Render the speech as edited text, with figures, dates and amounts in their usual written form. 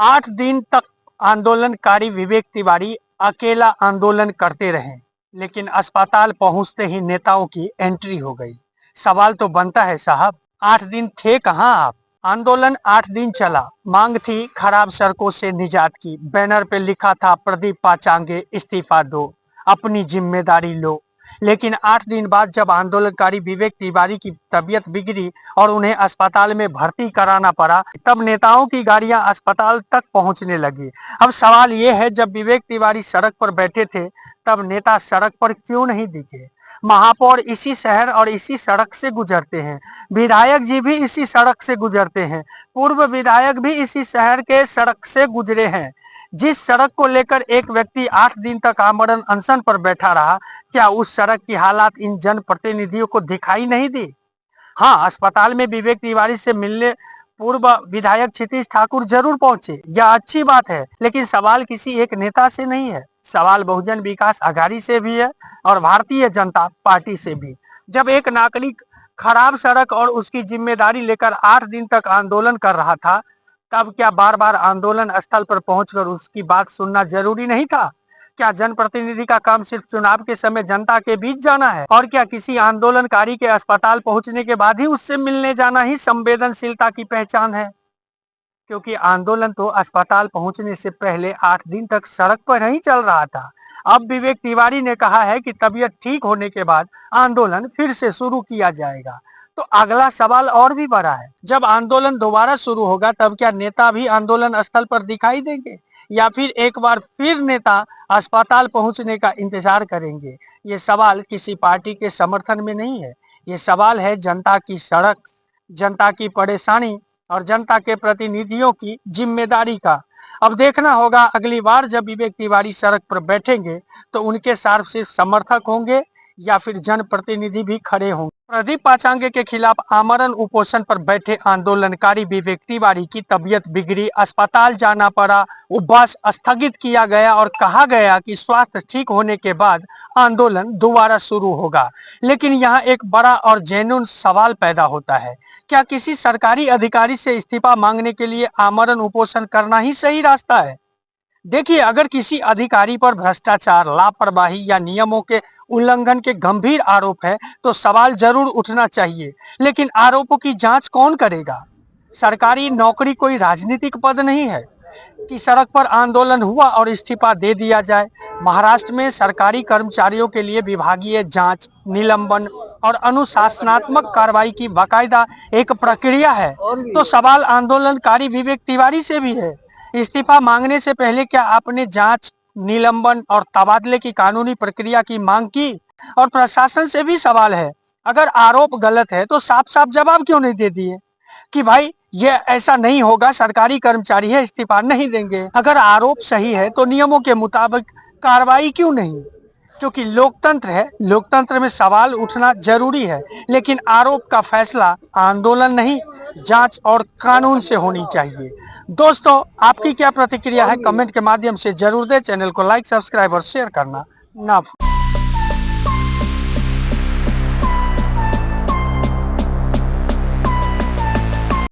8 दिन तक आंदोलनकारी विवेक तिवारी अकेला आंदोलन करते रहे, लेकिन अस्पताल पहुंचते ही नेताओं की एंट्री हो गई। सवाल तो बनता है साहब, 8 दिन थे कहां आप? आंदोलन 8 दिन चला। मांग थी खराब सड़कों से निजात की। बैनर पे लिखा था प्रदीप पाचांगे इस्तीफा दो, अपनी जिम्मेदारी लो। लेकिन 8 दिन बाद जब आंदोलनकारी विवेक तिवारी की तबीयत बिगड़ी और उन्हें अस्पताल में भर्ती कराना पड़ा, तब नेताओं की गाड़ियां अस्पताल तक पहुंचने लगी। अब सवाल ये है, जब विवेक तिवारी सड़क पर बैठे थे तब नेता सड़क पर क्यों नहीं दिखे? महापौर इसी शहर और इसी सड़क से गुजरते हैं, विधायक जी भी इसी सड़क से गुजरते हैं, पूर्व विधायक भी इसी शहर के सड़क से गुजरे हैं। जिस सड़क को लेकर एक व्यक्ति 8 दिन तक आमरण अनशन पर बैठा रहा, क्या उस सड़क की हालात इन जनप्रतिनिधियों को दिखाई नहीं दी? हाँ, अस्पताल में विवेक तिवारी से मिलने पूर्व विधायक क्षितिज ठाकुर जरूर पहुंचे, यह अच्छी बात है, लेकिन सवाल किसी एक नेता से नहीं है, सवाल बहुजन विकास आघाड़ी से भी है और भारतीय जनता पार्टी से भी। जब एक नागरिक खराब सड़क और उसकी जिम्मेदारी लेकर 8 दिन तक आंदोलन कर रहा था, तब क्या बार बार आंदोलन स्थल पर पहुंचकर उसकी बात सुनना जरूरी नहीं था? क्या जनप्रतिनिधि का काम सिर्फ चुनाव के समय जनता के बीच जाना है? और क्या किसी आंदोलनकारी के अस्पताल पहुंचने के बाद ही उससे मिलने जाना ही संवेदनशीलता की पहचान है? क्योंकि आंदोलन तो अस्पताल पहुंचने से पहले 8 दिन तक सड़क पर ही चल रहा था। अब विवेक तिवारी ने कहा है कि तबीयत ठीक होने के बाद आंदोलन फिर से शुरू किया जाएगा। तो अगला सवाल और भी बड़ा है, जब आंदोलन दोबारा शुरू होगा तब क्या नेता भी आंदोलन स्थल पर दिखाई देंगे, या फिर एक बार फिर नेता अस्पताल पहुंचने का इंतजार करेंगे? ये सवाल किसी पार्टी के समर्थन में नहीं है, ये सवाल है जनता की सड़क, जनता की परेशानी और जनता के प्रतिनिधियों की जिम्मेदारी का। अब देखना होगा अगली बार जब विवेक तिवारी सड़क पर बैठेंगे तो उनके साथ सिर्फ समर्थक होंगे या फिर जनप्रतिनिधि भी खड़े होंगे। प्रदीप पाचांगे के खिलाफ आमरण उपोषण पर बैठे आंदोलनकारी विवेक तिवारी की तबीयत बिगड़ी, अस्पताल जाना पड़ा, उपवास स्थगित किया गया और कहा गया कि स्वास्थ्य ठीक होने के बाद आंदोलन दोबारा शुरू होगा। लेकिन यहाँ एक बड़ा और जेन्युइन सवाल पैदा होता है, क्या किसी सरकारी अधिकारी से इस्तीफा मांगने के लिए आमरण उपोषण करना ही सही रास्ता है? देखिए, अगर किसी अधिकारी पर भ्रष्टाचार, लापरवाही या नियमों के उल्लंघन के गंभीर आरोप है तो सवाल जरूर उठना चाहिए, लेकिन आरोपों की जांच कौन करेगा? सरकारी नौकरी कोई राजनीतिक पद नहीं है कि सड़क पर आंदोलन हुआ और इस्तीफा दे दिया जाए। महाराष्ट्र में सरकारी कर्मचारियों के लिए विभागीय जांच, निलंबन और अनुशासनात्मक कार्रवाई की बाकायदा एक प्रक्रिया है। तो सवाल आंदोलनकारी विवेक तिवारी से भी है, इस्तीफा मांगने से पहले क्या आपने जांच, निलंबन और तबादले की कानूनी प्रक्रिया की मांग की? और प्रशासन से भी सवाल है, अगर आरोप गलत है तो साफ साफ जवाब क्यों नहीं दे दिए कि भाई ये ऐसा नहीं होगा, सरकारी कर्मचारी है, इस्तीफा नहीं देंगे। अगर आरोप सही है तो नियमों के मुताबिक कार्रवाई क्यों नहीं? क्योंकि लोकतंत्र है, लोकतंत्र में सवाल उठना जरूरी है, लेकिन आरोप का फैसला आंदोलन नहीं, जांच और कानून से होनी चाहिए। दोस्तों, आपकी क्या प्रतिक्रिया है? कमेंट के माध्यम से जरूर दें। चैनल को लाइक, सब्सक्राइब और शेयर करना ना भूलें।